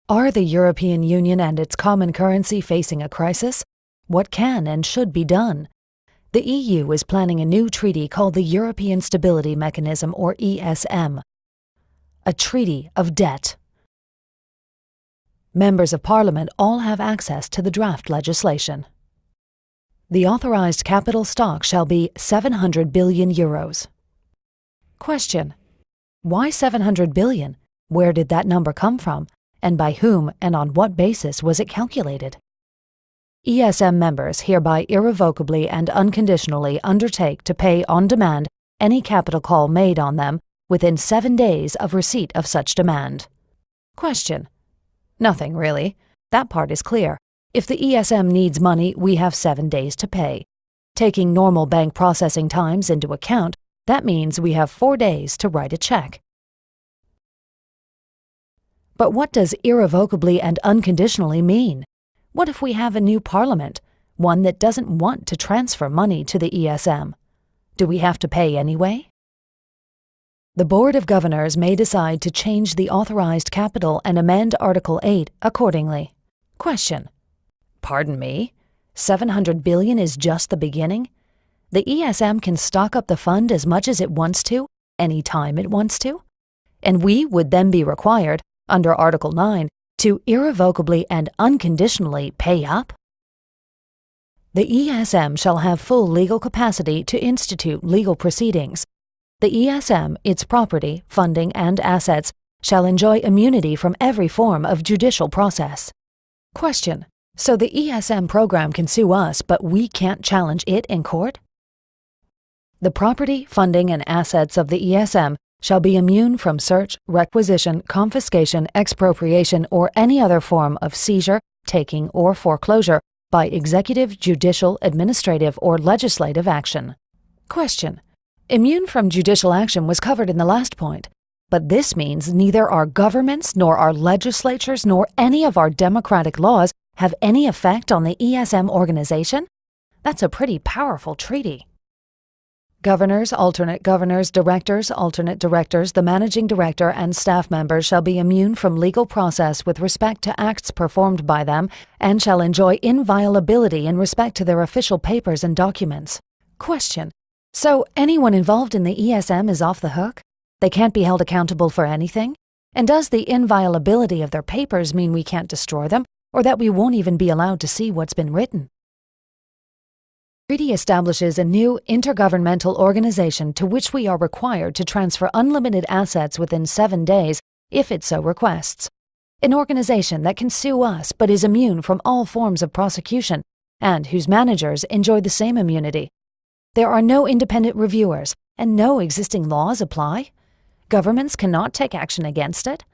Are the European Union and its common currency facing a crisis? What can and should be done? The EU is planning a new treaty called the European Stability Mechanism, or ESM. A treaty of debt. Members of Parliament all have access to the draft legislation. The authorized capital stock shall be €700 billion. Question: why 700 billion? Where did that number come from? And by whom and on what basis was it calculated? ESM members hereby irrevocably and unconditionally undertake to pay on demand any capital call made on them within 7 days of receipt of such demand. Question: nothing really. That part is clear. If the ESM needs money, we have 7 days to pay. Taking normal bank processing times into account, that means we have 4 days to write a check. But what does irrevocably and unconditionally mean? What if we have a new parliament, one that doesn't want to transfer money to the ESM? Do we have to pay anyway? The Board of Governors may decide to change the authorized capital and amend Article 8 accordingly. Question: pardon me? 700 billion is just the beginning? The ESM can stock up the fund as much as it wants to, any time it wants to? And we would then be required, under Article 9, to irrevocably and unconditionally pay up? The ESM shall have full legal capacity to institute legal proceedings. The ESM, its property, funding, and assets shall enjoy immunity from every form of judicial process. Question: so the ESM program can sue us, but we can't challenge it in court? The property, funding, and assets of the ESM shall be immune from search, requisition, confiscation, expropriation, or any other form of seizure, taking, or foreclosure by executive, judicial, administrative, or legislative action. Question: immune from judicial action was covered in the last point, but this means neither our governments nor our legislatures nor any of our democratic laws have any effect on the ESM organization? That's a pretty powerful treaty. Governors, alternate governors, directors, alternate directors, the managing director, and staff members shall be immune from legal process with respect to acts performed by them and shall enjoy inviolability in respect to their official papers and documents. Question: so anyone involved in the ESM is off the hook? They can't be held accountable for anything? And does the inviolability of their papers mean we can't destroy them, or that we won't even be allowed to see what's been written? The treaty establishes a new intergovernmental organization to which we are required to transfer unlimited assets within 7 days if it so requests. An organization that can sue us but is immune from all forms of prosecution and whose managers enjoy the same immunity. There are no independent reviewers and no existing laws apply. Governments cannot take action against it.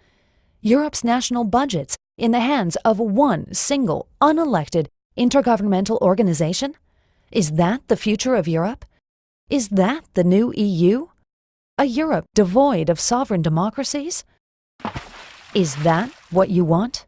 Europe's national budgets in the hands of one single, unelected, intergovernmental organization? Is that the future of Europe? Is that the new EU? A Europe devoid of sovereign democracies? Is that what you want?